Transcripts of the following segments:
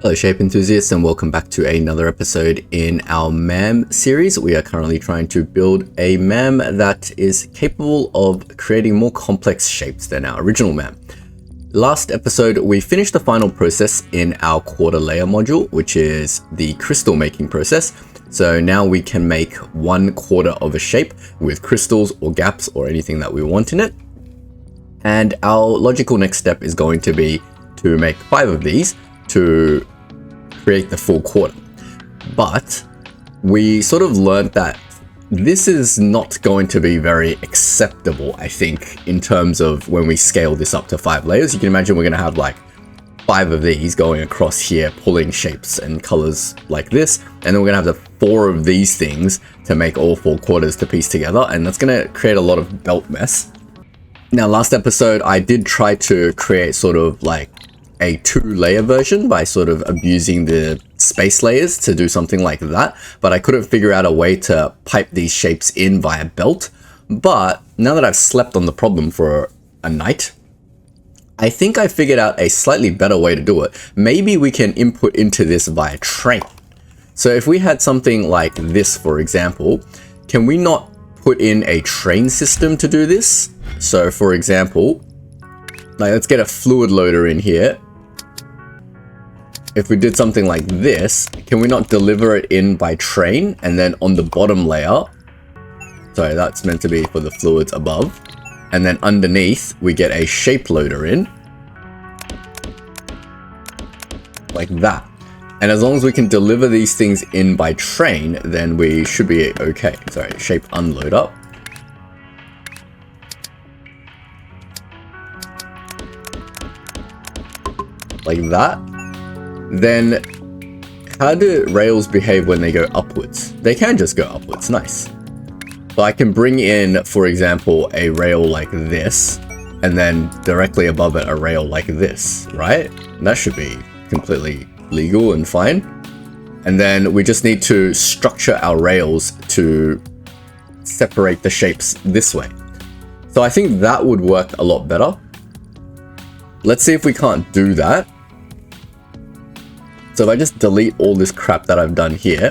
Hello shape enthusiasts, and welcome back to another episode in our MAM series. We are currently trying to build a MAM that is capable of creating more complex shapes than our original MAM. Last episode, we finished the final process in our quarter layer module, which is the crystal making process. So now we can make 1/4 of a shape with crystals or gaps or anything that we want in it. And our logical next step is going to be to make 5 of these to create the full quarter. But we sort of learned that this is not going to be very acceptable, I think, in terms of when we scale this up to 5 layers. You can imagine we're going to have like 5 of these going across here, pulling shapes and colors like this. And then we're going to have the 4 of these things to make all 4 quarters to piece together. And that's going to create a lot of belt mess. Now, last episode, I did try to create sort of like a 2-layer version by sort of abusing the space layers to do something like that, but I couldn't figure out a way to pipe these shapes in via belt. But now that I've slept on the problem for a night, I think I figured out a slightly better way to do it. Maybe we can input into this via train. So if we had something like this, for example, can we not put in a train system to do this? So for example, like let's get a fluid loader in here. If we did something like this, can we not deliver it in by train? And then on the bottom layer, sorry, that's meant to be for the fluids above. And then underneath, we get a shape loader in. Like that. And as long as we can deliver these things in by train, then we should be okay. Sorry, shape unloader. Like that. Then how do rails behave when they go upwards? They can just go upwards, nice. So I can bring in, for example, a rail like this, and then directly above it a rail like this, right? And that should be completely legal and fine. And then we just need to structure our rails to separate the shapes this way. So I think that would work a lot better. Let's see if we can't do that. So if I just delete all this crap that I've done here,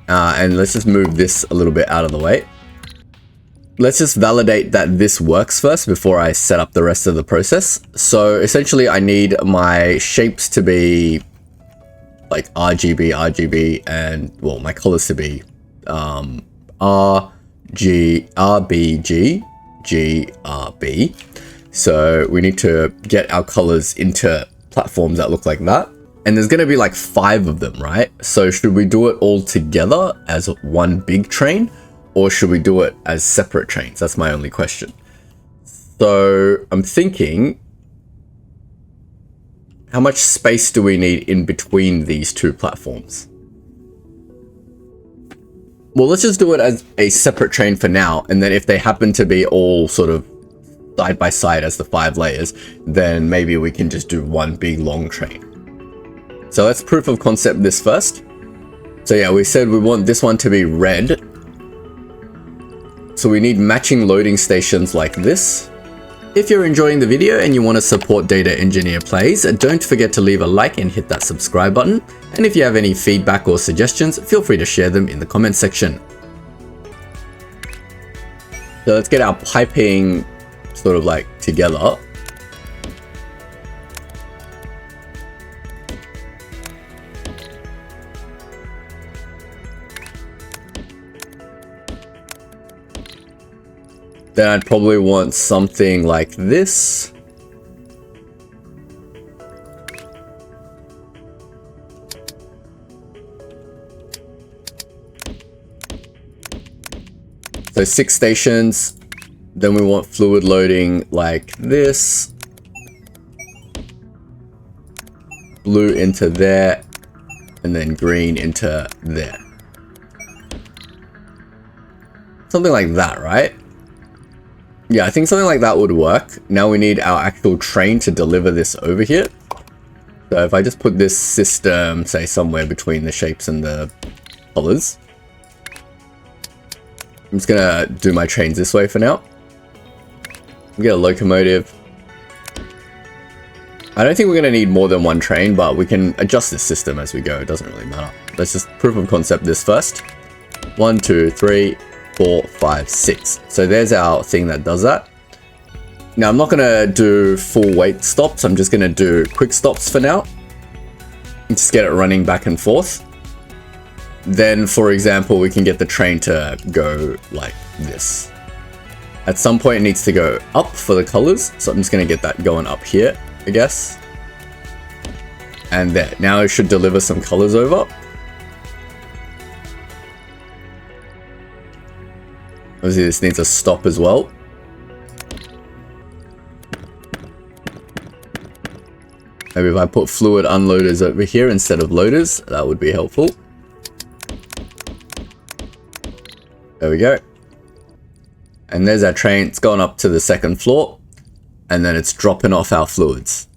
and let's just move this a little bit out of the way. Let's just validate that this works first before I set up the rest of the process. So essentially I need my shapes to be like RGB, and well, my colors to be RBG, GRB. So we need to get our colors into platforms that look like that, and there's going to be like 5 of them, right? So should we do it all together as one big train, or should we do it as separate trains? That's my only question. So I'm thinking, how much space do we need in between these 2 platforms? Well, let's just do it as a separate train for now, and then if they happen to be all sort of side by side as the 5 layers, then maybe we can just do one big long train. So let's proof of concept this first. So yeah, we said we want this one to be red. So we need matching loading stations like this. If you're enjoying the video and you want to support DataEngineerPlays, don't forget to leave a like and hit that subscribe button. And if you have any feedback or suggestions, feel free to share them in the comment section. So let's get our piping sort of like together. Then I'd probably want something like this. So 6 stations. Then we want fluid loading like this. Blue into there. And then green into there. Something like that, right? Yeah, I think something like that would work. Now we need our actual train to deliver this over here. So if I just put this system, say, somewhere between the shapes and the colors. I'm just gonna do my trains this way for now. Get a locomotive. I don't think we're going to need more than one train, but we can adjust this system as we go. It doesn't really matter. Let's just proof of concept this first. 1, 2, 3, 4, 5, 6. So there's our thing that does that. Now I'm not going to do full wait stops. I'm just going to do quick stops for now. Just get it running back and forth. Then, for example, we can get the train to go like this. At some point it needs to go up for the colors. So I'm just going to get that going up here, I guess. And there. Now it should deliver some colors over. Obviously this needs a stop as well. Maybe if I put fluid unloaders over here instead of loaders, that would be helpful. There we go. And there's our train. It's going up to the second floor. And then it's dropping off our fluids.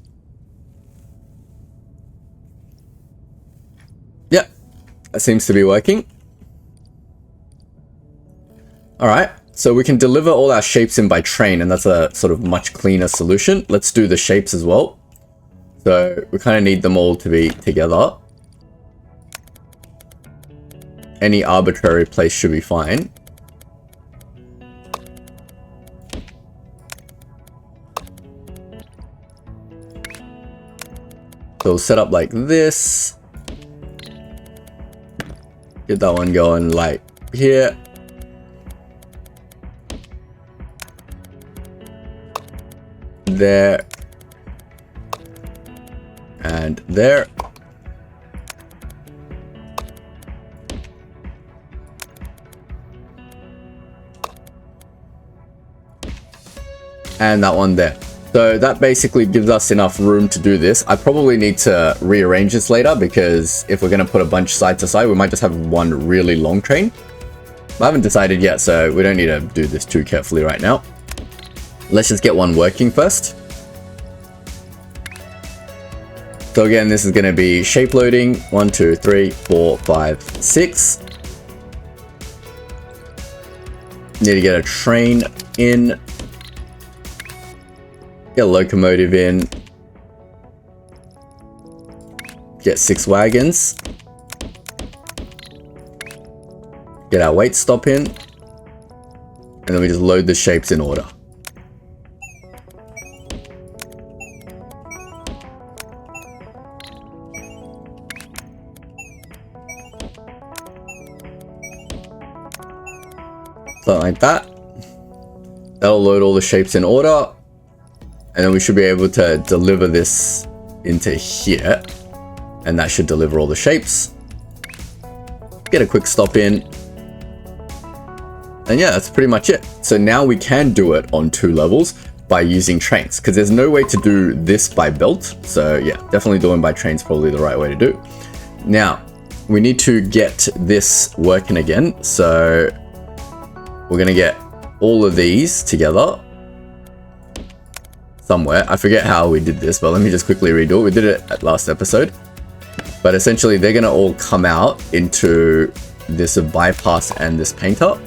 Yep, that seems to be working. Alright, so we can deliver all our shapes in by train, and that's a sort of much cleaner solution. Let's do the shapes as well. So we kind of need them all to be together. Any arbitrary place should be fine. So we'll set up like this. Get that one going like here. There. And there. And that one there. So that basically gives us enough room to do this. I probably need to rearrange this later because if we're going to put a bunch side to side, we might just have one really long train. I haven't decided yet, so we don't need to do this too carefully right now. Let's just get one working first. So again, this is going to be shape loading. 1, 2, 3, 4, 5, 6. Need to get a train in. Get a locomotive in. Get 6 wagons. Get our wait stop in. And then we just load the shapes in order. Something like that. That'll load all the shapes in order. And then we should be able to deliver this into here. And that should deliver all the shapes. Get a quick stop in. And yeah, that's pretty much it. So now we can do it on 2 levels by using trains. Because there's no way to do this by belt. So yeah, definitely doing by trains probably the right way to do. Now, we need to get this working again. So we're going to get all of these together. Somewhere. I forget how we did this, but let me just quickly redo it. We did it at last episode. But essentially, they're going to all come out into this bypass and this painter.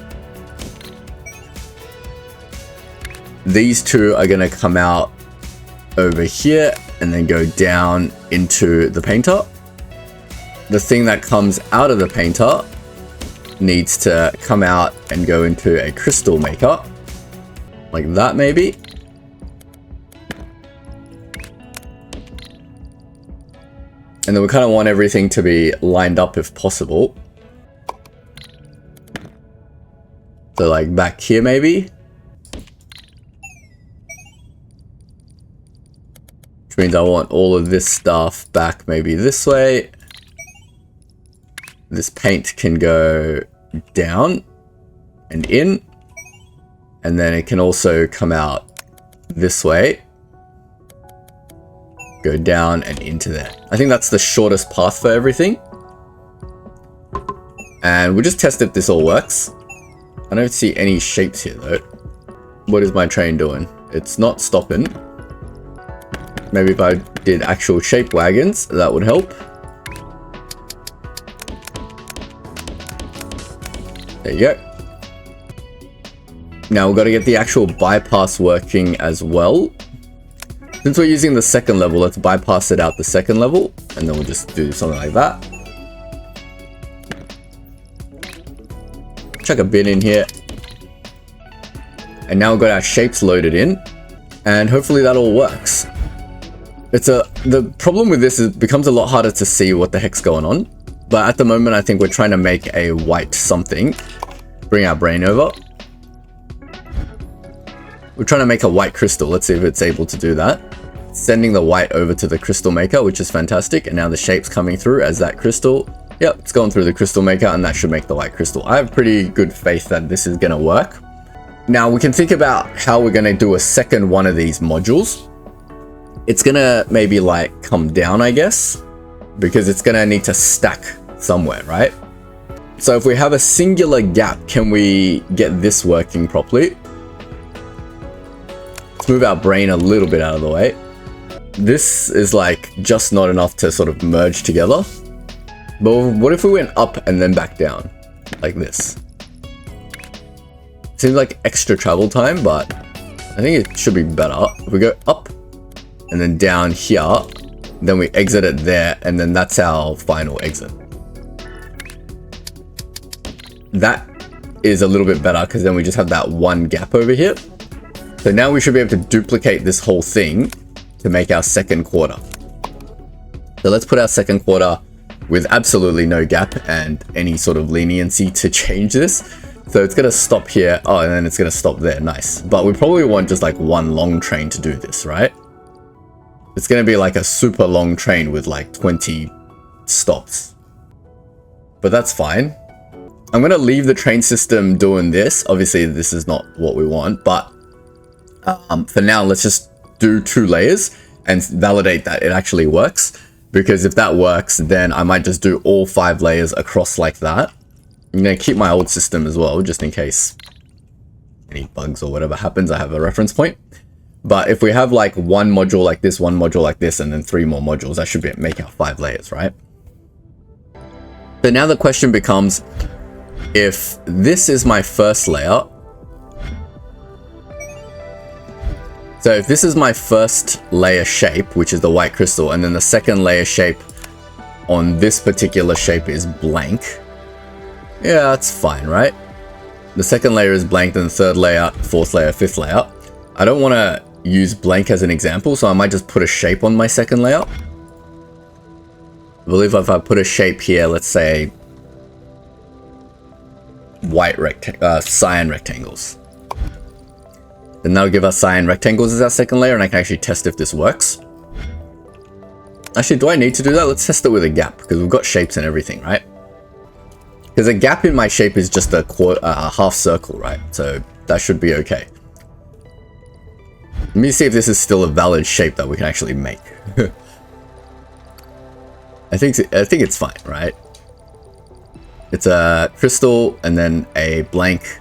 These two are going to come out over here and then go down into the painter. The thing that comes out of the painter needs to come out and go into a crystal maker. Like that, maybe. And then we kind of want everything to be lined up if possible. So like back here maybe. Which means I want all of this stuff back maybe this way. This paint can go down and in. And then it can also come out this way. Go down and into there. I think that's the shortest path for everything. And we'll just test if this all works. I don't see any shapes here though. What is my train doing? It's not stopping. Maybe if I did actual shape wagons, that would help. There you go. Now we've got to get the actual bypass working as well. Since we're using the second level, let's bypass it out the second level, and then we'll just do something like that. Chuck a bit in here. And now we've got our shapes loaded in, and hopefully that all works. The problem with this is it becomes a lot harder to see what the heck's going on. But at the moment, I think we're trying to make a white something. Bring our brain over. We're trying to make a white crystal. Let's see if it's able to do that. Sending the white over to the crystal maker, which is fantastic. And now the shape's coming through as that crystal. Yep, it's going through the crystal maker, and that should make the white crystal. I have pretty good faith that this is going to work. Now we can think about how we're going to do a second one of these modules. It's going to maybe like come down, I guess, because it's going to need to stack somewhere, right? So if we have a singular gap, can we get this working properly? Let's move our brain a little bit out of the way. This is like just not enough to sort of merge together. But what if we went up and then back down like this? Seems like extra travel time, but I think it should be better. If we go up and then down here, then we exit it there, and then that's our final exit. That is a little bit better because then we just have that one gap over here. So now we should be able to duplicate this whole thing to make our second quarter. So let's put our second quarter with absolutely no gap and any sort of leniency to change this. So it's going to stop here. Oh, and then it's going to stop there. Nice. But we probably want just like one long train to do this, right? It's going to be like a super long train with like 20 stops. But that's fine. I'm going to leave the train system doing this. Obviously, this is not what we want. But for now, let's just do 2 layers and validate that it actually works. Because if that works, then I might just do all 5 layers across like that. I'm going to keep my old system as well, just in case any bugs or whatever happens, I have a reference point. But if we have like one module like this, one module like this, and then 3 more modules, that should make our 5 layers, right? So now the question becomes, if this is my first layer, so if this is my first layer shape, which is the white crystal, and then the second layer shape on this particular shape is blank, yeah, that's fine, right? The second layer is blank, then the third layer, fourth layer, fifth layer. I don't want to use blank as an example, so I might just put a shape on my second layer. I believe if I put a shape here, let's say white cyan rectangles. Then that'll give us cyan rectangles as our second layer, and I can actually test if this works. Actually, do I need to do that? Let's test it with a gap, because we've got shapes and everything, right? Because a gap in my shape is just a half circle, right? So that should be okay. Let me see if this is still a valid shape that we can actually make. I think it's fine, right? It's a crystal and then a blank,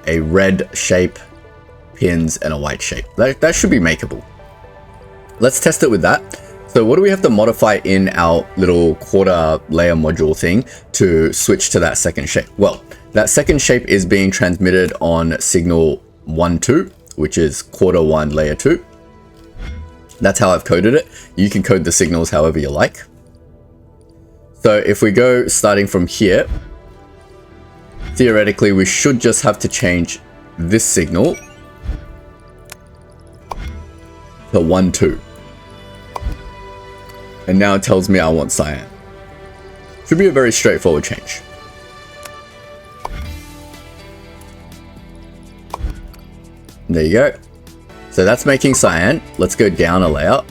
a red shape, pins, and a white shape. That should be makeable. Let's test it with that. So what do we have to modify in our little quarter layer module thing to switch to that second shape? Well, that second shape is being transmitted on signal 1, 2, which is quarter 1, layer 2. That's how I've coded it. You can code the signals however you like. So if we go starting from here, theoretically, we should just have to change this signal to 1, 2. And now it tells me I want cyan. Should be a very straightforward change. There you go. So that's making cyan. Let's go down a layer.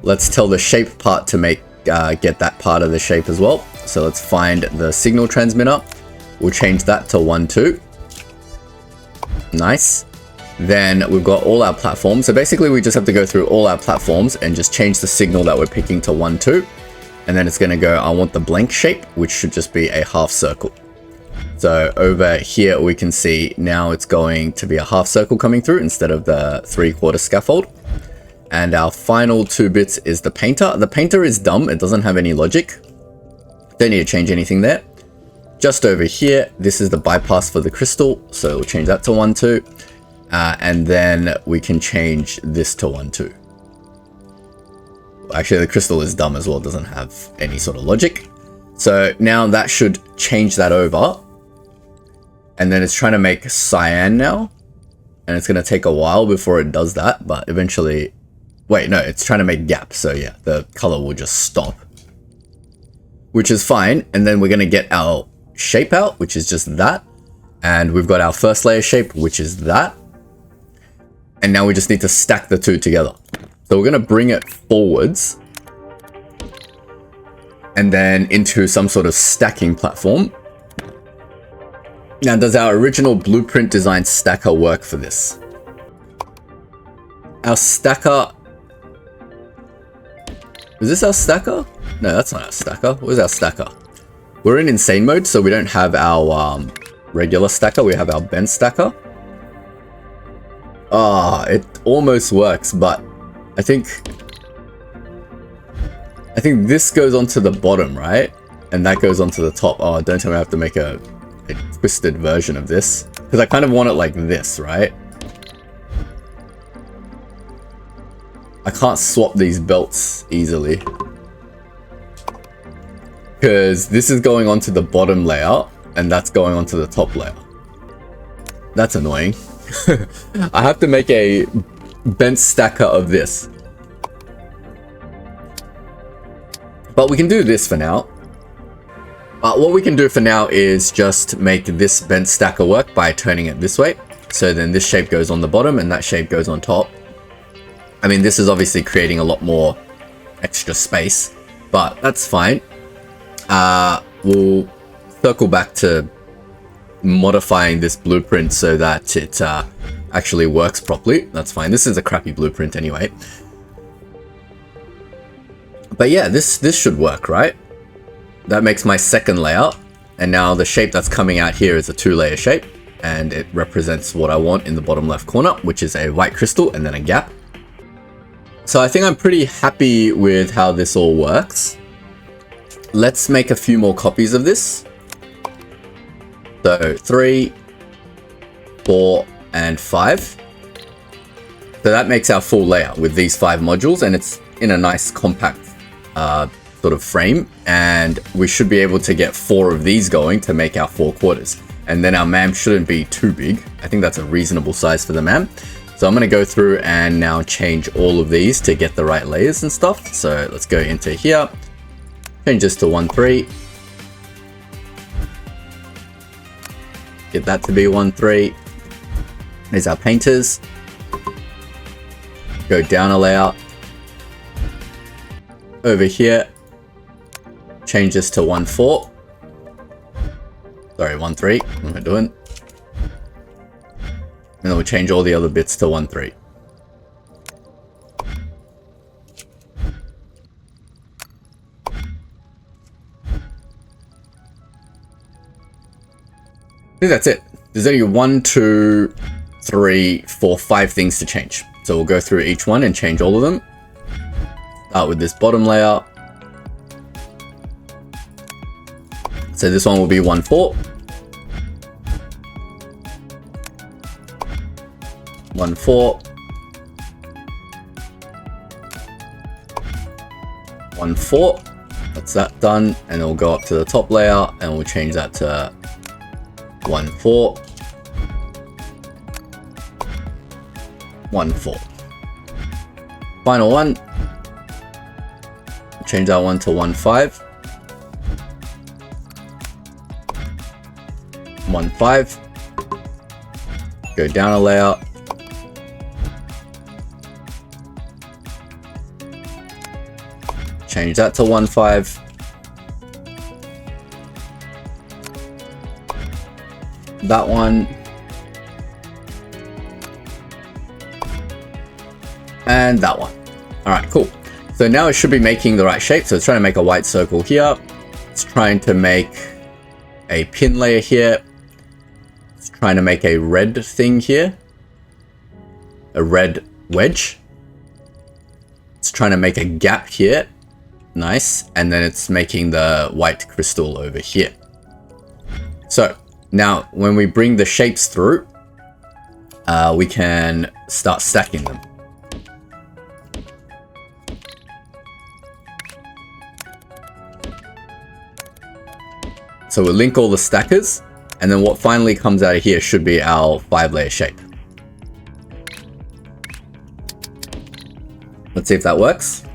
Let's tell the shape part to get that part of the shape as well. So let's find the signal transmitter. We'll change that to 1, 2. Nice. Then we've got all our platforms. So basically we just have to go through all our platforms and just change the signal that we're picking to 1, 2. And then it's going to go, I want the blank shape, which should just be a half circle. So over here we can see now it's going to be a half circle coming through instead of the 3/4 scaffold. And our final 2 bits is the painter. The painter is dumb. It doesn't have any logic. Don't need to change anything there. Just over here, this is the bypass for the crystal. So we'll change that to 1, 2. And then we can change this to 1, 2. Actually, the crystal is dumb as well. It doesn't have any sort of logic. So now that should change that over. And then it's trying to make cyan now. And it's going to take a while before it does that. But eventually... Wait, no, it's trying to make gap. So yeah, the color will just stop. Which is fine. And then we're going to get our shape out, which is just that. And we've got our first layer shape, which is that. And now we just need to stack the two together. So we're going to bring it forwards. And then into some sort of stacking platform. Now, does our original blueprint design stacker work for this? Our stacker... Is this our stacker? No, that's not our stacker. What is our stacker? We're in insane mode, so we don't have our regular stacker. We have our bent stacker. Ah, it almost works, but I think this goes onto the bottom, right? And that goes onto the top. Oh, don't tell me I have to make a twisted version of this. Because I kind of want it like this, right? I can't swap these belts easily. Because this is going onto the bottom layer, and that's going onto the top layer. That's annoying. I have to make a bent stacker of this. But we can do this for now. What we can do for now is just make this bent stacker work by turning it this way. So then this shape goes on the bottom and that shape goes on top. I mean, this is obviously creating a lot more extra space, but that's fine. We'll circle back to modifying this blueprint so that it actually works properly. That's fine. This is a crappy blueprint anyway. But yeah, this should work, right? That makes my second layer. And now the shape that's coming out here is a 2-layer shape. And it represents what I want in the bottom left corner, which is a white crystal and then a gap. So I think I'm pretty happy with how this all works. Let's make a few more copies of this. So 3, 4, and 5. So that makes our full layer with these 5 modules, and it's in a nice compact sort of frame. And we should be able to get 4 of these going to make our 4 quarters. And then our MAM shouldn't be too big. I think that's a reasonable size for the MAM. So I'm going to go through and now change all of these to get the right layers and stuff. So let's go into here, change this to 1, 3. Get that to be 1, 3. There's our painters. Go down a layer. Over here, change this to 1, 4. Sorry, 1, 3. What am I doing? And then we'll change all the other bits to 1, 3. I think that's it. There's only 1, 2, 3, 4, 5 things to change. So we'll go through each one and change all of them. Start with this bottom layer. So this one will be 1, 4. 1, 4. 1, 4. That's that done. And then we'll go up to the top layer and we'll change that to 1, 4. 1, 4. Final one. Change that one to 1, 5. 1, 5. Go down a layer. Change that to 1, 5. That one. And that one. Alright, cool. So now it should be making the right shape. So it's trying to make a white circle here. It's trying to make a pin layer here. It's trying to make a red thing here. A red wedge. It's trying to make a gap here. Nice. And then it's making the white crystal over here. So now when we bring the shapes through, we can start stacking them. So we'll link all the stackers, and then what finally comes out of here should be our 5-layer shape. Let's see if that works.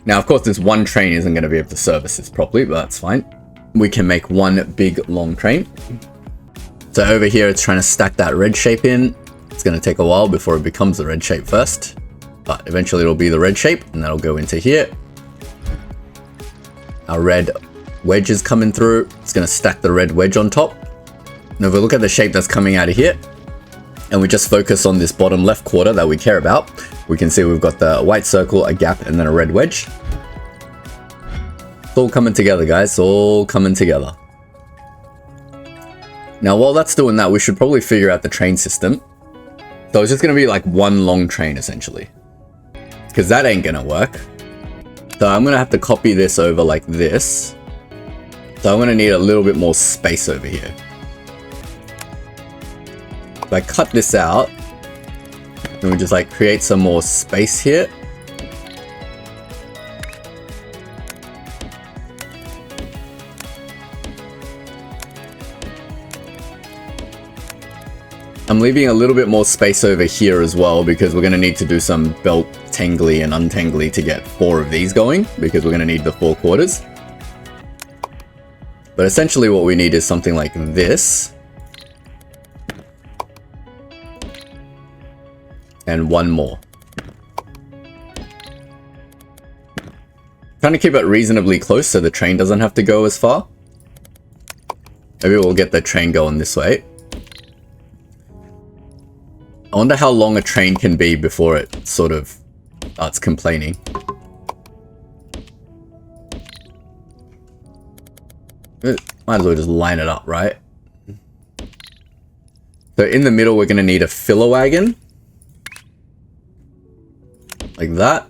Now, of course, this one train isn't going to be able to service this properly, but that's fine. We can make one big long train. So over here, it's trying to stack that red shape in. It's going to take a while before it becomes the red shape first, but eventually it'll be the red shape, and that'll go into here. Our red wedge is coming through. It's going to stack the red wedge on top. Now, if we look at the shape that's coming out of here, and we just focus on this bottom left quarter that we care about, we can see we've got the white circle, a gap, and then a red wedge. It's all coming together, guys. It's all coming together. Now, while that's doing that, we should probably figure out the train system. So it's just going to be like one long train, essentially, because that ain't going to work. So I'm going to have to copy this over like this. So I'm going to need a little bit more space over here. If I cut this out, and we just like create some more space here. I'm leaving a little bit more space over here as well, because we're going to need to do some belt tangly and untangly to get 4 of these going, because we're going to need the 4 quarters. But essentially what we need is something like this. And one more. Trying to keep it reasonably close so the train doesn't have to go as far. Maybe we'll get the train going this way. I wonder how long a train can be before it sort of starts complaining. Might as well just line it up, right? So in the middle, we're going to need a filler wagon. Like that.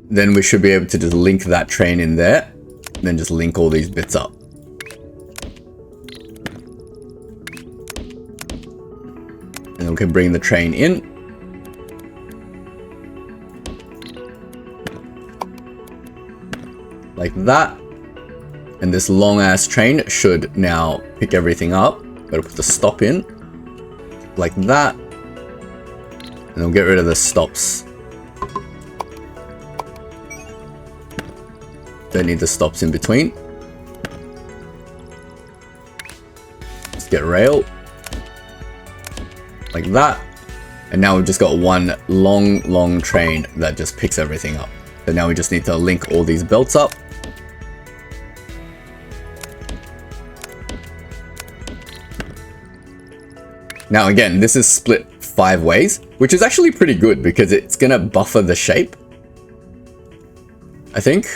Then we should be able to just link that train in there. And then just link all these bits up. And then we can bring the train in. Like that. And this long ass train should now pick everything up. Gotta put the stop in. Like that. And we'll get rid of the stops. Don't need the stops in between. Let's get rail. Like that. And now we've just got one long train that just picks everything up. So now we just need to link all these belts up. Now again, this is split 5 ways, which is actually pretty good because it's gonna buffer the shape. I think.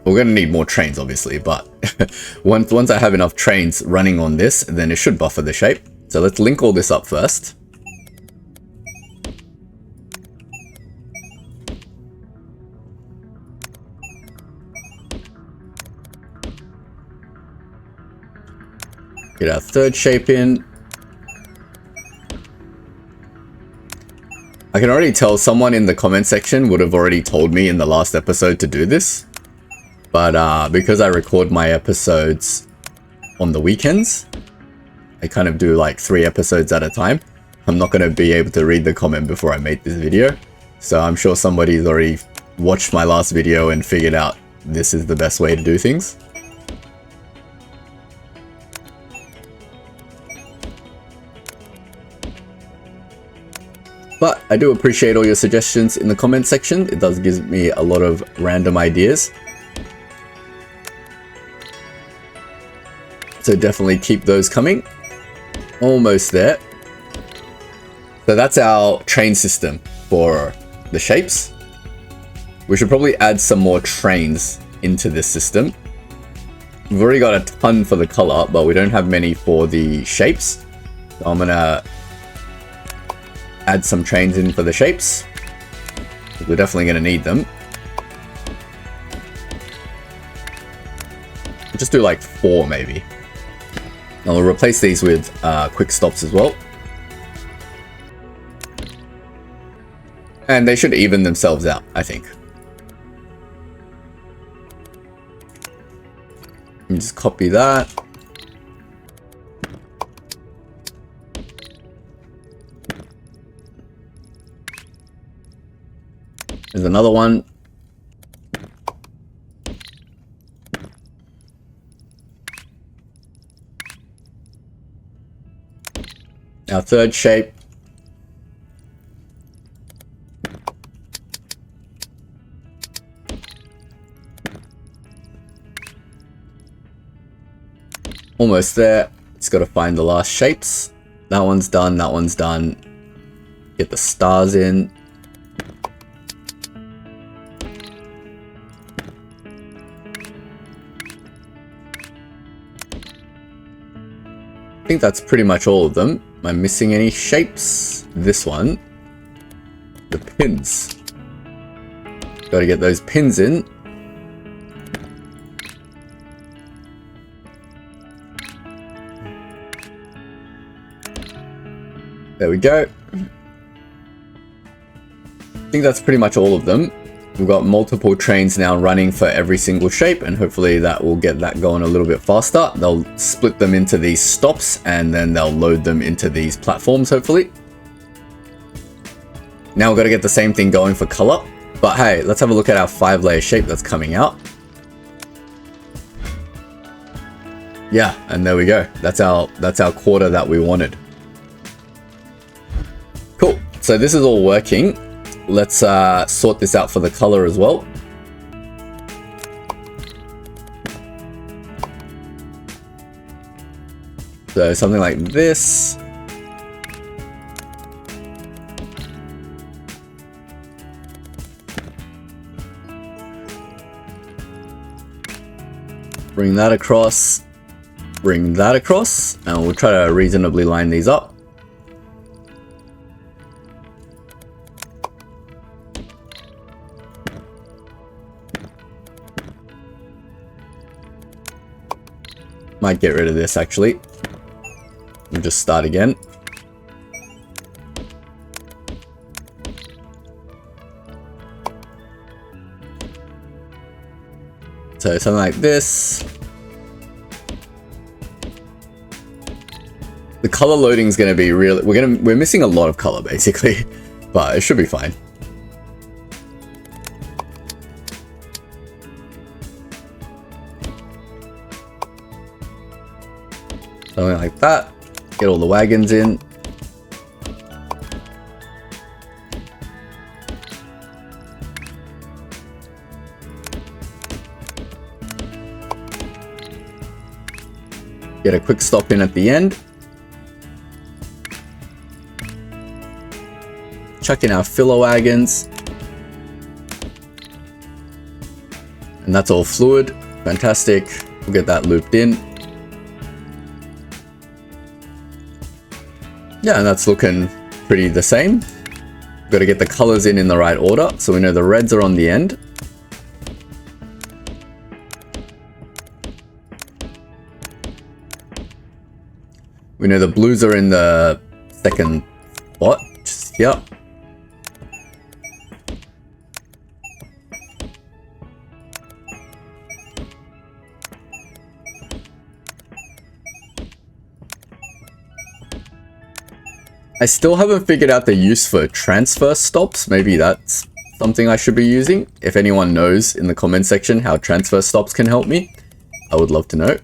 We're gonna need more trains obviously, but once I have enough trains running on this, then it should buffer the shape. So let's link all this up first. Get our third shape in. I can already tell someone in the comment section would have already told me in the last episode to do this. But because I record my episodes on the weekends, I kind of do like 3 episodes at a time. I'm not going to be able to read the comment before I make this video. So I'm sure somebody's already watched my last video and figured out this is the best way to do things. But I do appreciate all your suggestions in the comment section. It does give me a lot of random ideas. So definitely keep those coming. Almost there. So that's our train system for the shapes. We should probably add some more trains into this system. We've already got a ton for the color, but we don't have many for the shapes. So I'm gonna add some trains in for the shapes. We're definitely gonna need them. Just do like 4 maybe. And we'll replace these with quick stops as well. And they should even themselves out, I think. Let me just copy that. There's another one. Our third shape. Almost there. Just got to find the last shapes. That one's done. That one's done. Get the stars in. I think that's pretty much all of them. Am I missing any shapes? This one. The pins. Got to get those pins in. There we go. I think that's pretty much all of them. We've got multiple trains now running for every single shape, and hopefully that will get that going a little bit faster. They'll split them into these stops and then they'll load them into these platforms, hopefully. Now we've got to get the same thing going for color. But hey, let's have a look at our 5-layer shape that's coming out. Yeah, and there we go. That's our quarter that we wanted. Cool. So this is all working. Let's sort this out for the color as well. So something like this. Bring that across. Bring that across. And we'll try to reasonably line these up. Might get rid of this actually. We'll just start again. So something like this. The color loading is going to be real. We're missing a lot of color basically, but it should be fine. Something like that. Get all the wagons in. Get a quick stop in at the end. Chuck in our filler wagons. And that's all fluid. Fantastic. We'll get that looped in. Yeah, and that's looking pretty the same. Got to get the colors in the right order. So we know the reds are on the end. We know the blues are in the second spot, just here. I still haven't figured out the use for transfer stops. Maybe that's something I should be using. If anyone knows in the comment section how transfer stops can help me, I would love to know.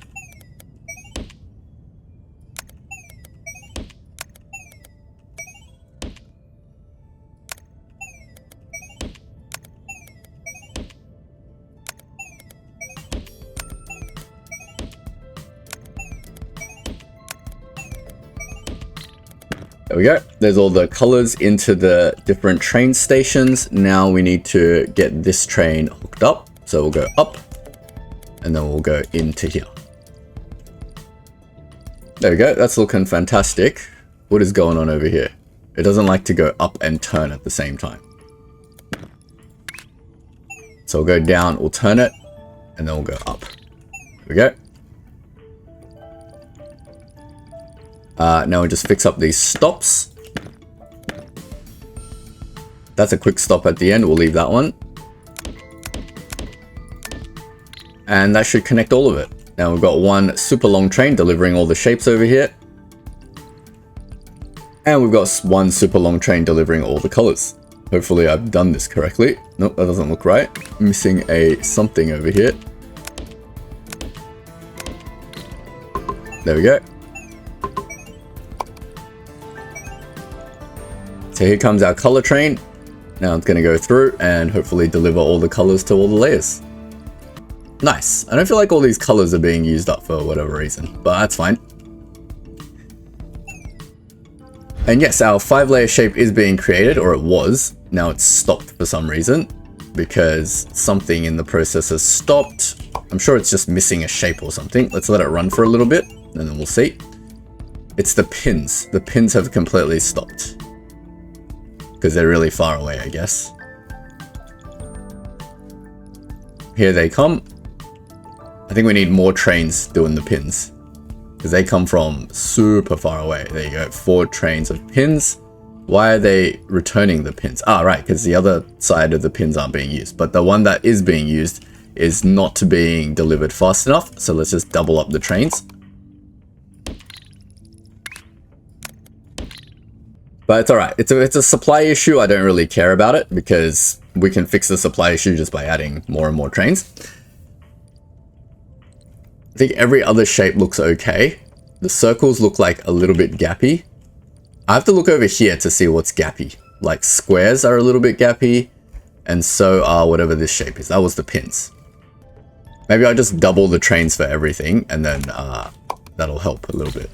There we go. There's all the colors into the different train stations. Now we need to get this train hooked up. So we'll go up and then we'll go into here. There we go. That's looking fantastic. What is going on over here? It doesn't like to go up and turn at the same time. So we'll go down, we'll turn it, and then we'll go up. There we go. Now we just fix up these stops. That's a quick stop at the end. We'll leave that one. And that should connect all of it. Now we've got one super long train delivering all the shapes over here. And we've got one super long train delivering all the colors. Hopefully I've done this correctly. Nope, that doesn't look right. Missing a something over here. There we go. So here comes our color train. Now it's going to go through and hopefully deliver all the colors to all the layers. Nice. I don't feel like all these colors are being used up for whatever reason, but that's fine. And yes, our 5-layer shape is being created, or it was. Now it's stopped for some reason because something in the process has stopped. I'm sure it's just missing a shape or something. Let's let it run for a little bit and then we'll see. It's the pins. The pins have completely stopped because they're really far away, I guess. Here they come. I think we need more trains doing the pins because they come from super far away. There you go, 4 trains of pins. Why are they returning the pins? Ah, right, because the other side of the pins aren't being used, but the one that is being used is not being delivered fast enough. So let's just double up the trains. But it's all right. It's a supply issue. I don't really care about it because we can fix the supply issue just by adding more and more trains. I think every other shape looks okay. The circles look like a little bit gappy. I have to look over here to see what's gappy. Like squares are a little bit gappy, and so are whatever this shape is. That was the pins. Maybe I'll just double the trains for everything, and then that'll help a little bit.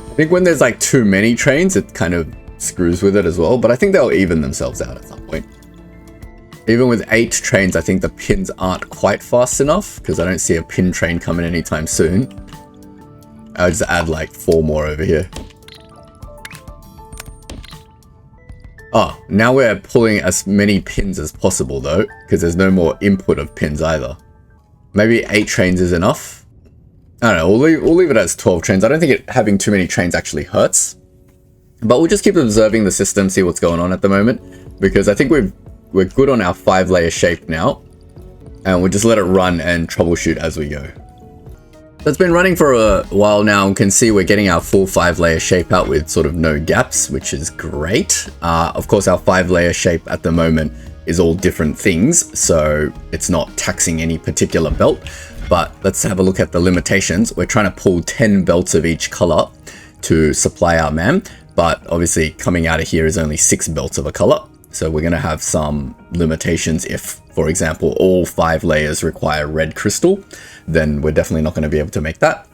I think when there's like too many trains, it kind of screws with it as well, but I think they'll even themselves out at some point. Even with 8 trains, I think the pins aren't quite fast enough because I don't see a pin train coming anytime soon. I'll just add like 4 more over here. Oh, now we're pulling as many pins as possible though, because there's no more input of pins either. Maybe 8 trains is enough. I don't know, we'll leave it as 12 trains. I don't think having too many trains actually hurts. But we'll just keep observing the system, see what's going on at the moment. Because I think we're good on our 5-layer shape now. And we'll just let it run and troubleshoot as we go. So it's been running for a while now and can see we're getting our full 5-layer shape out with sort of no gaps, which is great. Of course, our 5-layer shape at the moment is all different things, so it's not taxing any particular belt. But let's have a look at the limitations. We're trying to pull 10 belts of each color to supply our MAM, but obviously coming out of here is only 6 belts of a color. So we're going to have some limitations. If, for example, all 5 layers require red crystal, then we're definitely not going to be able to make that.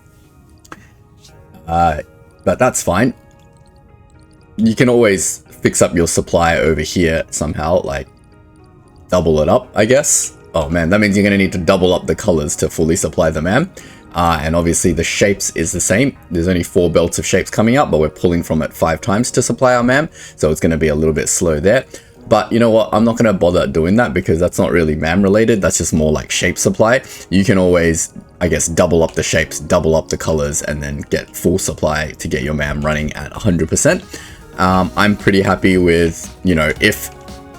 But that's fine. You can always fix up your supply over here somehow, like double it up, I guess. Oh man, that means you're going to need to double up the colors to fully supply the MAM. And obviously the shapes is the same. There's only 4 belts of shapes coming up, but we're pulling from it 5 times to supply our MAM. So it's going to be a little bit slow there. But you know what? I'm not going to bother doing that because that's not really MAM related. That's just more like shape supply. You can always, I guess, double up the shapes, double up the colors, and then get full supply to get your MAM running at 100%. I'm pretty happy with, you know, if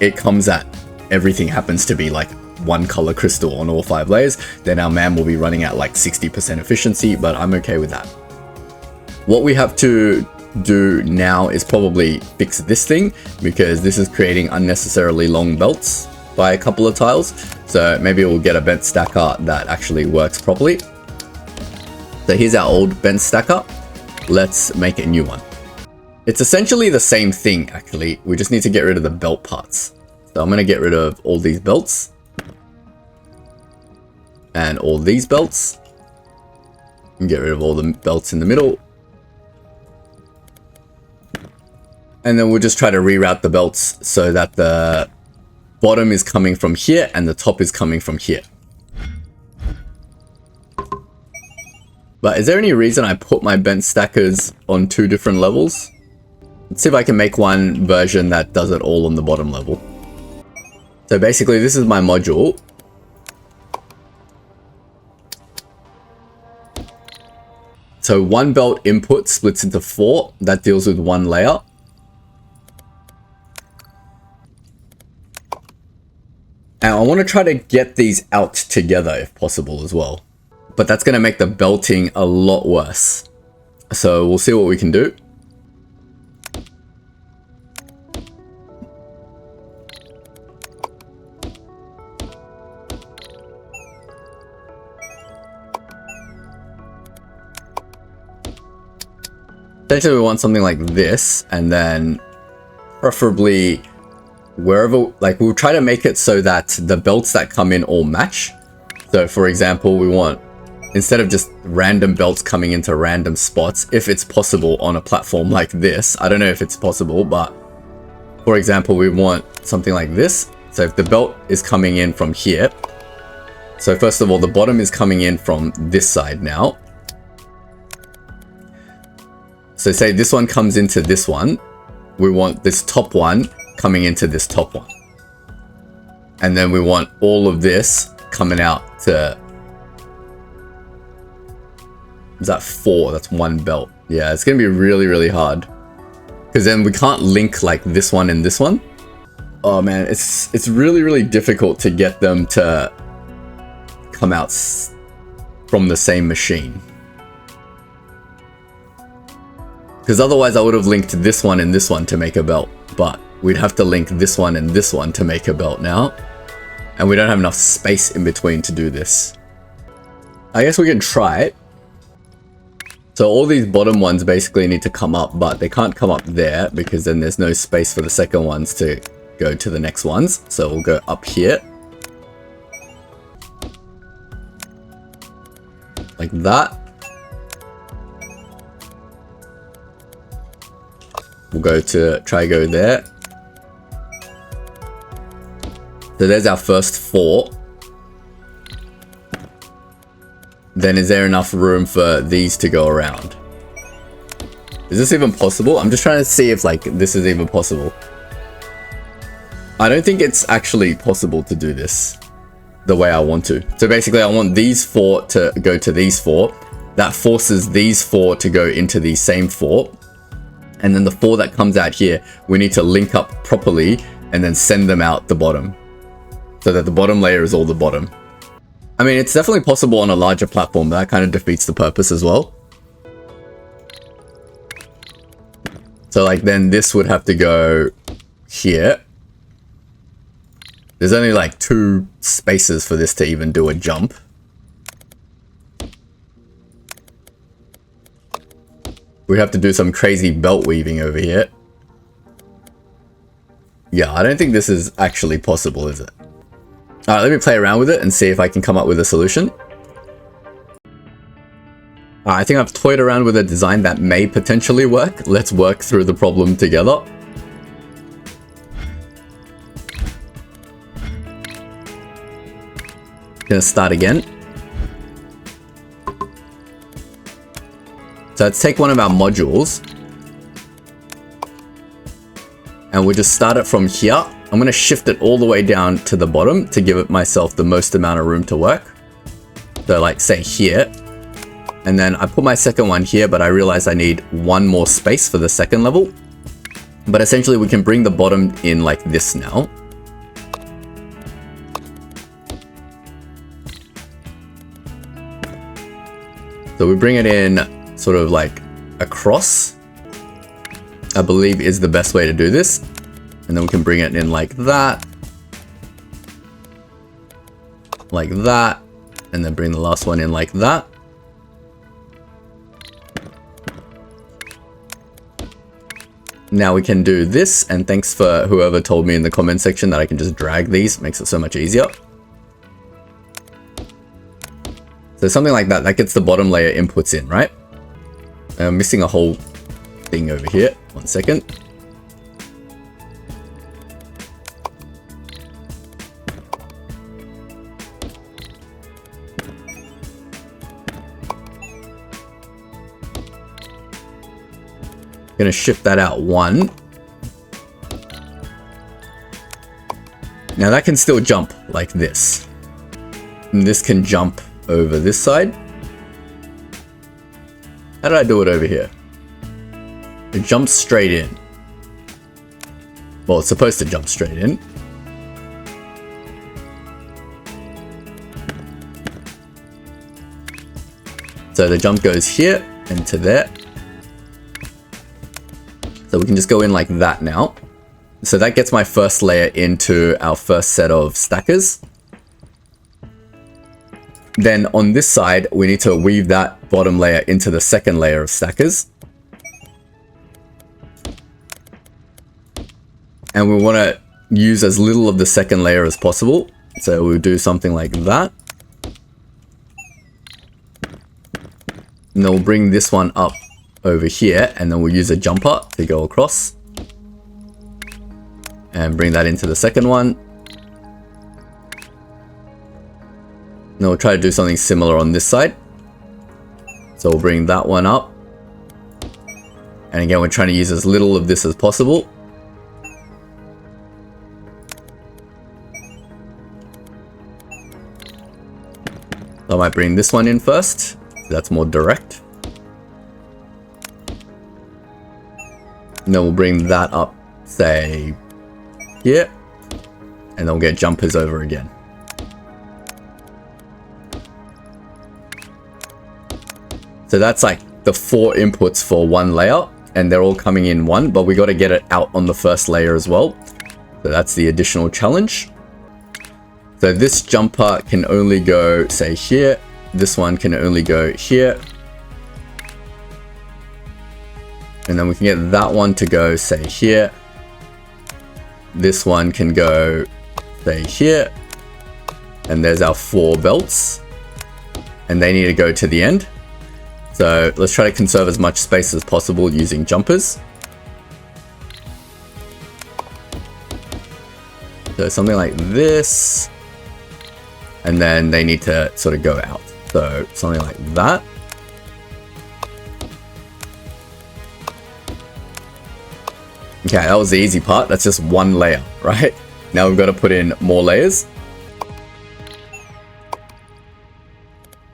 it comes at everything happens to be like 1 color crystal on all 5 layers, then our MAM will be running at like 60% efficiency, but I'm okay with that. What we have to do now is probably fix this thing because this is creating unnecessarily long belts by a couple of tiles. So maybe we'll get a bent stacker that actually works properly. So here's our old bent stacker. Let's make a new one. It's essentially the same thing actually. We just need to get rid of the belt parts. So I'm going to get rid of all these belts. And all these belts. And get rid of all the belts in the middle. And then we'll just try to reroute the belts so that the bottom is coming from here and the top is coming from here. But is there any reason I put my bent stackers on 2 different levels? Let's see if I can make one version that does it all on the bottom level. So basically this is my module. So one belt input splits into 4. That deals with 1 layer. And I want to try to get these out together if possible as well. But that's going to make the belting a lot worse. So we'll see what we can do. Essentially we want something like this, and then preferably wherever, like we'll try to make it so that the belts that come in all match. So for example, we want, instead of just random belts coming into random spots, if it's possible on a platform like this, I don't know if it's possible, but for example, we want something like this. So if the belt is coming in from here, so first of all, the bottom is coming in from this side now. So say this one comes into this one, we want this top one coming into this top one. And then we want all of this coming out to, is that 4? That's 1 belt. Yeah, it's gonna be really, really hard. Because then we can't link like this one and this one. Oh man, it's really, really difficult to get them to come out from the same machine. Because otherwise I would have linked this one and this one to make a belt, but we'd have to link this one and this one to make a belt now. And we don't have enough space in between to do this. I guess we can try it. So all these bottom ones basically need to come up, but they can't come up there because then there's no space for the second ones to go to the next ones. So we'll go up here. Like that. We'll go there. So there's our first 4. Then is there enough room for these to go around? Is this even possible? I'm just trying to see if like this is even possible. I don't think it's actually possible to do this the way I want to. So basically I want these 4 to go to these 4. That forces these 4 to go into these same 4. And then the 4 that comes out here, we need to link up properly and then send them out the bottom. So that the bottom layer is all the bottom. I mean, it's definitely possible on a larger platform, but that kind of defeats the purpose as well. So like then this would have to go here. There's only like 2 spaces for this to even do a jump. We have to do some crazy belt weaving over here. Yeah, I don't think this is actually possible, is it? Alright, let me play around with it and see if I can come up with a solution. Alright, I think I've toyed around with a design that may potentially work. Let's work through the problem together. Gonna start again. So let's take one of our modules and we'll just start it from here. I'm going to shift it all the way down to the bottom to give it myself the most amount of room to work. So like say here, and then I put my second one here, but I realize I need 1 more space for the second level. But essentially we can bring the bottom in like this now. So we bring it in sort of like across, I believe is the best way to do this. And then we can bring it in like that, and then bring the last one in like that. Now we can do this, and thanks for whoever told me in the comment section that I can just drag these, makes it so much easier. So something like that, that gets the bottom layer inputs in, right? I'm missing a whole thing over here. 1 second. Gonna shift that out 1. Now that can still jump like this. And this can jump over this side. How did I do it over here? It jumps straight in. Well, it's supposed to jump straight in. So the jump goes here and to there. So we can just go in like that now. So that gets my first layer into our first set of stackers. Then on this side, we need to weave that bottom layer into the second layer of stackers. And we want to use as little of the second layer as possible. So we'll do something like that. And then we'll bring this one up over here, and then we'll use a jumper to go across. And bring that into the second one. Then we'll try to do something similar on this side. So we'll bring that one up. And again, we're trying to use as little of this as possible. So I might bring this one in first. That's more direct. And then we'll bring that up, say, here. And then we'll get jumpers over again. So that's like the 4 inputs for one layer, and they're all coming in one, but we got to get it out on the first layer as well. So that's the additional challenge. So this jumper can only go, say, here. This one can only go here. And then we can get that one to go, say, here. This one can go, say, here. And there's our 4 belts. And they need to go to the end. So let's try to conserve as much space as possible using jumpers. So something like this. And then they need to sort of go out. So something like that. Okay, that was the easy part. That's just one layer, right? Now we've got to put in more layers.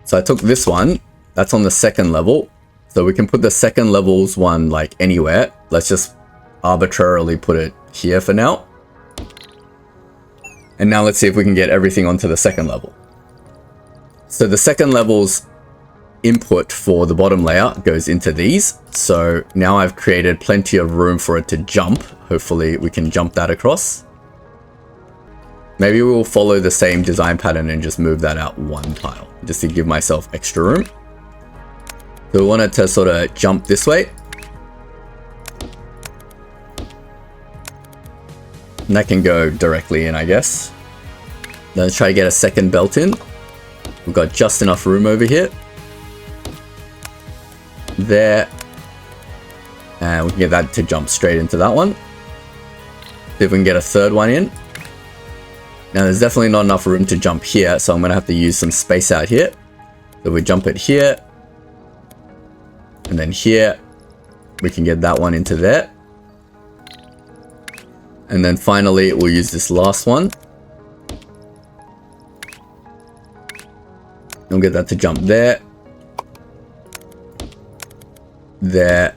So I took this one. That's on the second level. So we can put the second level's one like anywhere. Let's just arbitrarily put it here for now. And now let's see if we can get everything onto the second level. So the second level's input for the bottom layer goes into these. So now I've created plenty of room for it to jump. Hopefully we can jump that across. Maybe we'll follow the same design pattern and just move that out 1 tile, just to give myself extra room. So we want it to sort of jump this way. And that can go directly in, I guess. Then let's try to get a second belt in. We've got just enough room over here. There. And we can get that to jump straight into that one. See if we can get a third one in. Now there's definitely not enough room to jump here, so I'm going to have to use some space out here. So we jump it here. And then here. We can get that one into there. And then finally, we'll use this last one. And we'll get that to jump there. There.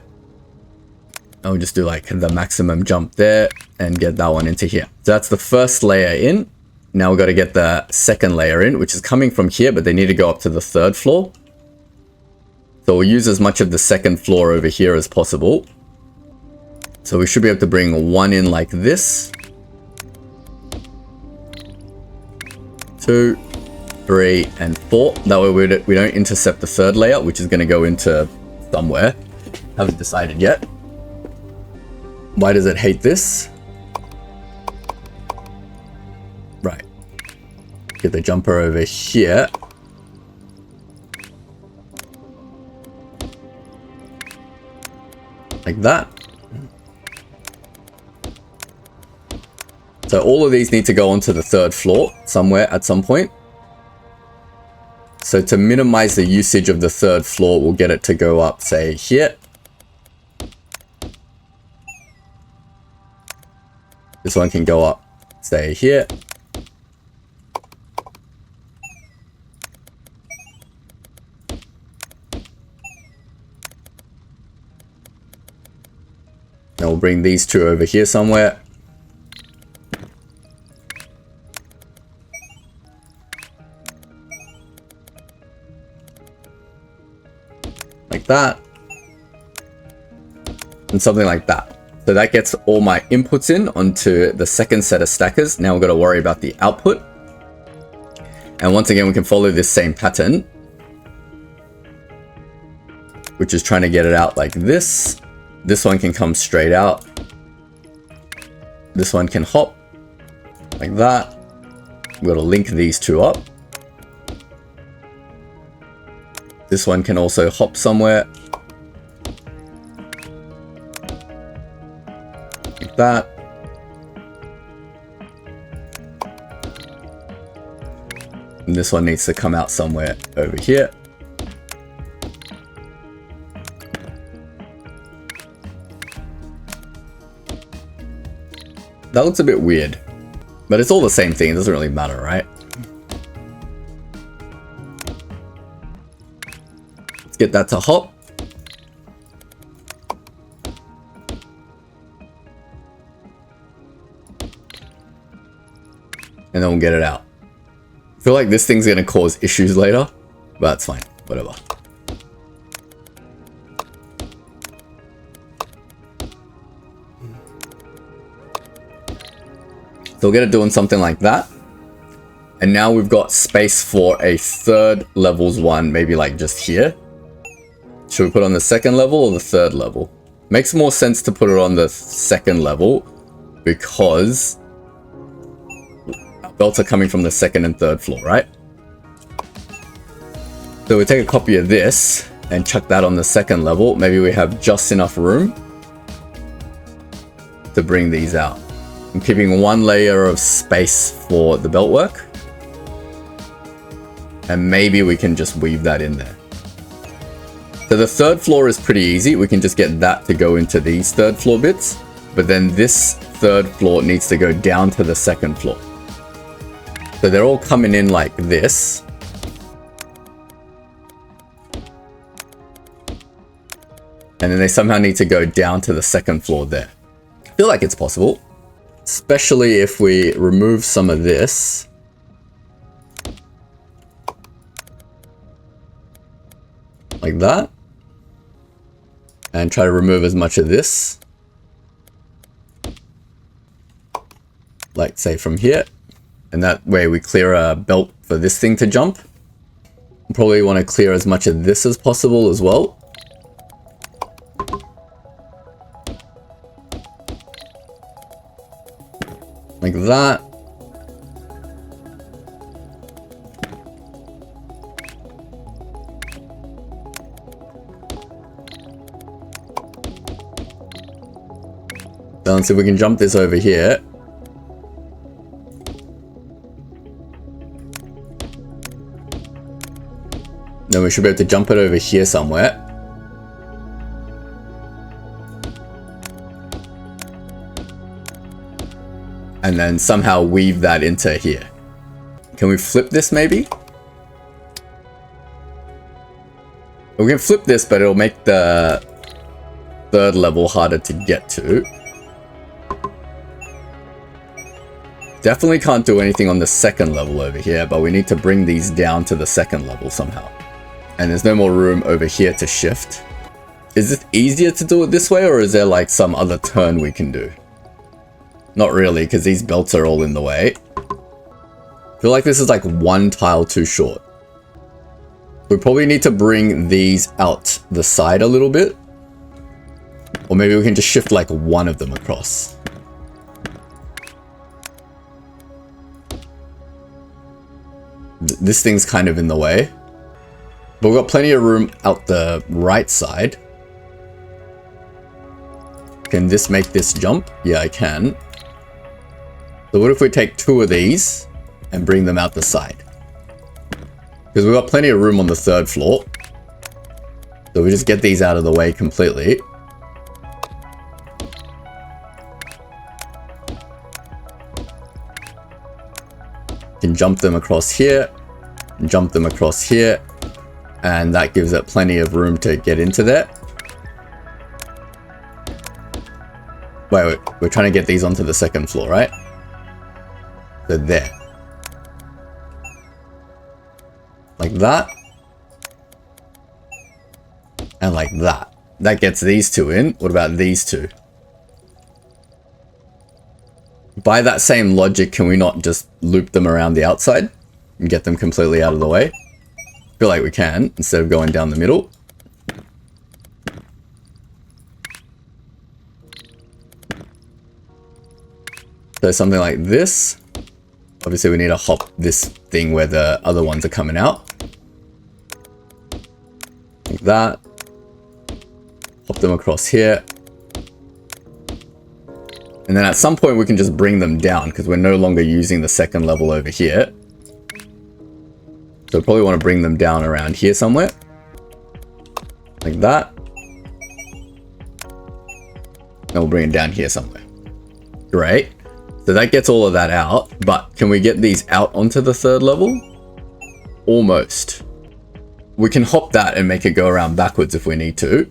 And we'll just do like the maximum jump there and get that one into here. So that's the first layer in. Now we've got to get the second layer in, which is coming from here, but they need to go up to the 3rd floor. So we'll use as much of the 2nd floor over here as possible. So we should be able to bring one in like this. 2, 3, and 4. That way we don't intercept the 3rd layer, which is going to go into somewhere. Haven't decided yet. Why does it hate this? Right. Get the jumper over here. Like that. So all of these need to go onto the 3rd floor somewhere at some point. So to minimize the usage of the 3rd floor, we'll get it to go up, say, here. This one can go up, say here. Now we'll bring these two over here somewhere. Like that. And something like that. So that gets all my inputs in onto the second set of stackers. Now we've got to worry about the output. And once again, we can follow this same pattern, which is trying to get it out like this. This one can come straight out. This one can hop like that. We've got to link these two up. This one can also hop somewhere. Like that. And this one needs to come out somewhere over here. That looks a bit weird, but it's all the same thing. It doesn't really matter, right? Let's get that to hop. And then we'll get it out. I feel like this thing's gonna cause issues later, but that's fine, whatever. So we'll get it doing something like that. And now we've got space for a third levels one, maybe like just here. Should we put on the second level or the third level? Makes more sense to put it on the second level because our belts are coming from the second and third floor, right? So we take a copy of this and chuck that on the second level. Maybe we have just enough room to bring these out. I'm keeping one layer of space for the belt work. And maybe we can just weave that in there. So the third floor is pretty easy. We can just get that to go into these third floor bits. But then this third floor needs to go down to the second floor. So they're all coming in like this. And then they somehow need to go down to the second floor there. I feel like it's possible. Especially if we remove some of this. Like that. And try to remove as much of this. Like say from here. And that way we clear a belt for this thing to jump. Probably want to clear as much of this as possible as well. Like that. So let's see if we can jump this over here. Then we should be able to jump it over here somewhere. And then somehow weave that into here. Can we flip this maybe? We can flip this, but it'll make the third level harder to get to. Definitely can't do anything on the second level over here, but we need to bring these down to the second level somehow. And there's no more room over here to shift. Is it easier to do it this way, or is there like some other turn we can do? Not really, because these belts are all in the way. I feel like this is like one tile too short. We probably need to bring these out the side a little bit. Or maybe we can just shift like one of them across. This thing's kind of in the way. But we've got plenty of room out the right side. Can this make this jump? Yeah, I can. So what if we take two of these and bring them out the side? Because we've got plenty of room on the third floor. So we just get these out of the way completely. and jump them across here, and jump them across here, and that gives it plenty of room to get into there. Wait, we're trying to get these onto the second floor, right? So there. Like that. And like that. That gets these two in. What about these two? By that same logic, can we not just loop them around the outside and get them completely out of the way? I feel like we can, instead of going down the middle. So something like this. Obviously we need to hop this thing where the other ones are coming out. Like that. Hop them across here. And then at some point we can just bring them down because we're no longer using the second level over here. So probably want to bring them down around here somewhere. Like that. And we'll bring it down here somewhere. Great. So that gets all of that out, but can we get these out onto the third level? Almost. We can hop that and make it go around backwards if we need to.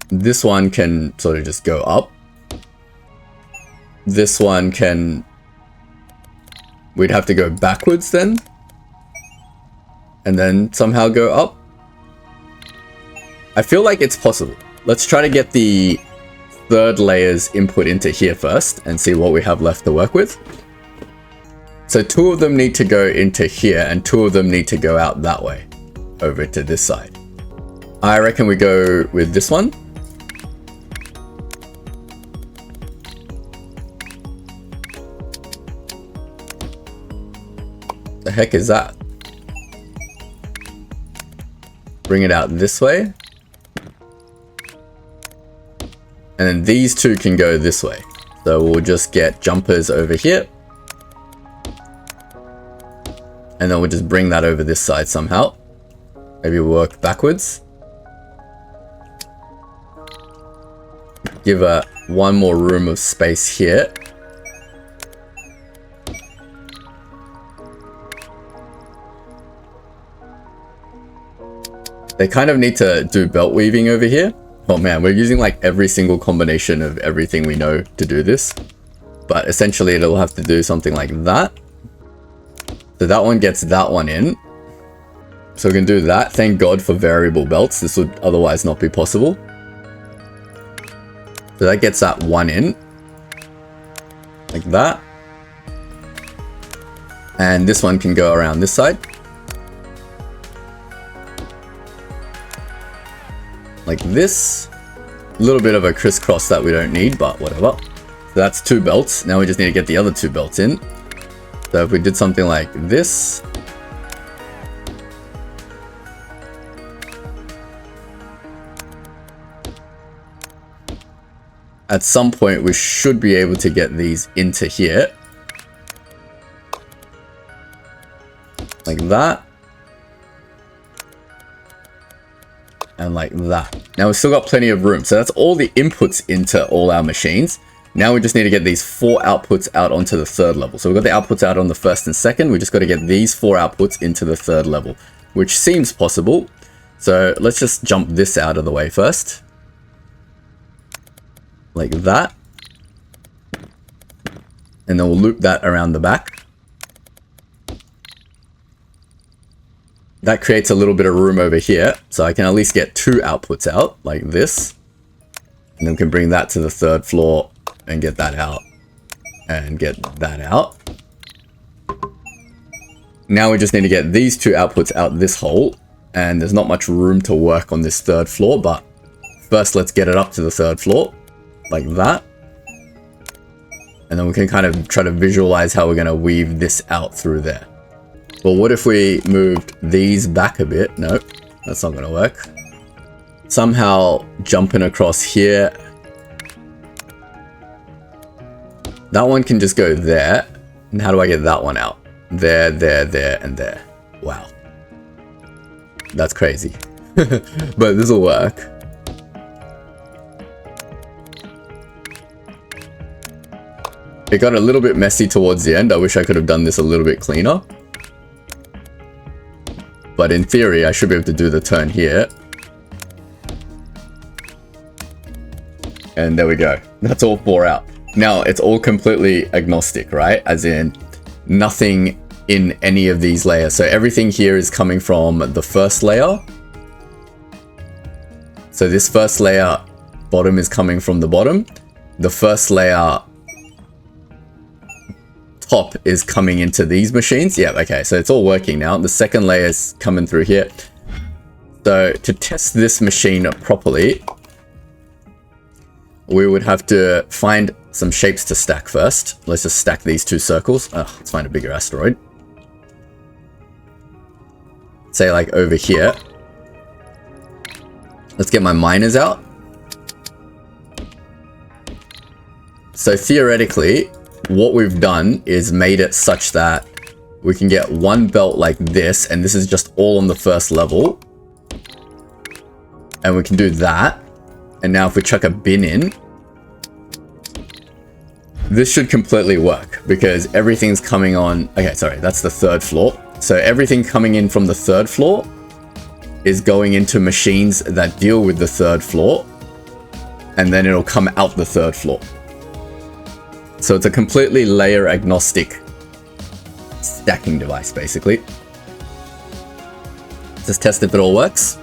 This one can sort of just go up. This one can... We'd have to go backwards then. And then somehow go up. I feel like it's possible. Let's try to get the third layer's input into here first and see what we have left to work with. So 2 of them need to go into here and 2 of them need to go out that way over to this side. I reckon we go with this one. The heck is that? Bring it out this way. And then these 2 can go this way. So we'll just get jumpers over here. And then we'll just bring that over this side somehow. Maybe work backwards. Give one more room of space here. They kind of need to do belt weaving over here. Oh man, we're using like every single combination of everything we know to do this. But essentially it'll have to do something like that. So that one gets that one in. So we can do that. Thank God for variable belts. This would otherwise not be possible. So that gets that one in. Like that. And this one can go around this side. Like this. A little bit of a crisscross that we don't need, but whatever. So that's 2 belts. Now we just need to get the other 2 belts in. So if we did something like this. At some point we should be able to get these into here. Like that. And like that. Now we've still got plenty of room. So that's all the inputs into all our machines. Now we just need to get these 4 outputs out onto the third level. So we've got the outputs out on the first and second. We just got to get these 4 outputs into the third level, which seems possible. So let's just jump this out of the way first. Like that. And then we'll loop that around the back. That creates a little bit of room over here. So I can at least get 2 outputs out like this. And then we can bring that to the third floor and get that out and get that out. Now we just need to get these 2 outputs out this hole, and there's not much room to work on this third floor, but first let's get it up to the third floor like that. And then we can kind of try to visualize how we're going to weave this out through there. Well, what if we moved these back a bit? Nope, that's not going to work. Somehow jumping across here. That one can just go there. And how do I get that one out? There, there, there, and there. Wow. That's crazy. But this will work. It got a little bit messy towards the end. I wish I could have done this a little bit cleaner. But in theory, I should be able to do the turn here. And there we go. That's all 4 out. Now, it's all completely agnostic, right? As in, nothing in any of these layers. So everything here is coming from the first layer. So this first layer bottom is coming from the bottom. The first layer top is coming into these machines. Yeah, okay, so it's all working now. The second layer is coming through here. So to test this machine properly, we would have to find some shapes to stack first. Let's just stack these 2 circles. Let's find a bigger asteroid. Say like over here. Let's get my miners out. So theoretically, what we've done is made it such that we can get one belt like this, and this is just all on the first level. And we can do that. And now if we chuck a bin in, this should completely work because everything's coming on. Okay, sorry, that's the 3rd floor. So everything coming in from the 3rd floor is going into machines that deal with the 3rd floor, and then it'll come out the 3rd floor. So it's a completely layer agnostic stacking device, basically. Let's test if it all works.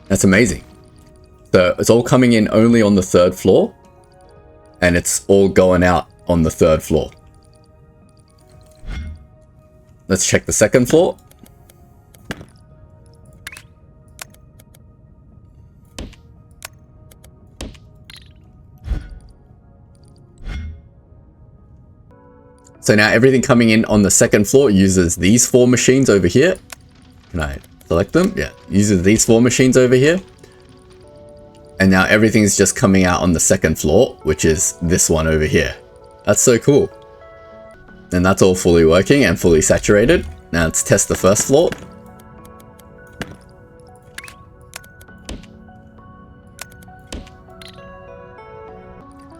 That's amazing. So it's all coming in only on the 3rd floor, and it's all going out on the 3rd floor. Let's check the 2nd floor. So now everything coming in on the 2nd floor uses these 4 machines over here. Can I select them? Yeah, uses these 4 machines over here. And now everything's just coming out on the 2nd floor, which is this one over here. That's so cool. And that's all fully working and fully saturated. Now let's test the 1st floor.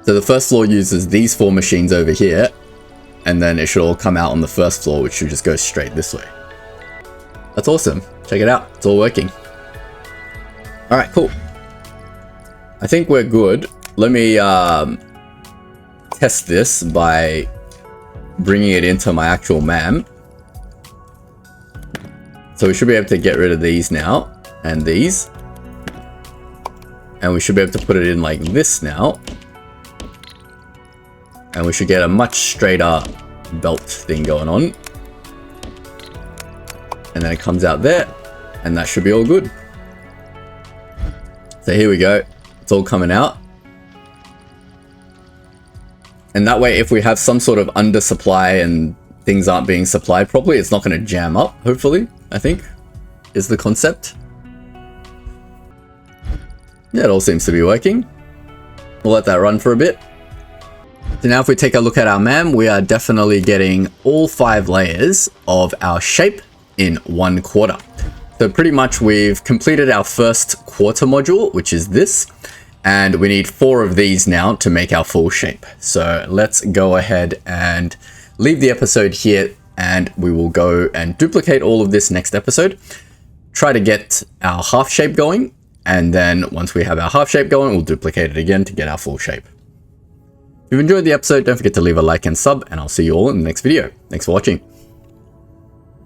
So the 1st floor uses these 4 machines over here, and then it should all come out on the 1st floor, which should just go straight this way. That's awesome. Check it out. It's all working. All right, cool. I think we're good. Let me test this by bringing it into my actual MAM. So we should be able to get rid of these now, and these. And we should be able to put it in like this now. And we should get a much straighter belt thing going on. And then it comes out there, and that should be all good. So here we go. It's all coming out. And that way, if we have some sort of undersupply and things aren't being supplied properly, it's not going to jam up, hopefully, I think, is the concept. Yeah, it all seems to be working. We'll let that run for a bit. So now if we take a look at our MAM, we are definitely getting all 5 layers of our shape in 1 quarter. So pretty much we've completed our first quarter module, which is this, and we need 4 of these now to make our full shape. So let's go ahead and leave the episode here, and we will go and duplicate all of this next episode, try to get our half shape going, and then once we have our half shape going, we'll duplicate it again to get our full shape. If you've enjoyed the episode, don't forget to leave a like and sub, and I'll see you all in the next video. Thanks for watching.